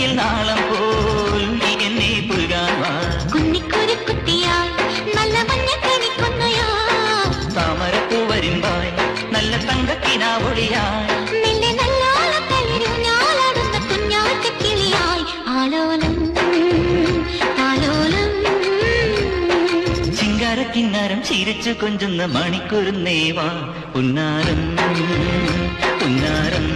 പുലരിയിൽ നാളം പോൽ നീ എന്നെ പുൽകാൻ വാ. കുന്നിക്കൊരു കുട്ടിയായി നല്ല മഞ്ഞക്കണിക്കൊന്നയാ താമരപ്പൂ വരുമ്പായി നല്ല തങ്കക്കിനാവൊളിയായി നിന്റെ നല്ലോളക്കളിരു ഞാലാടുന്ന കുഞ്ഞാറ്റക്കിളിയായി ആലോലം താലോലം ചിങ്കാരക്കിന്നാരം ചിരിച്ചു കൊഞ്ചുന്ന മണിക്കുരുന്നേവാ പുന്നാരം പുന്നാരം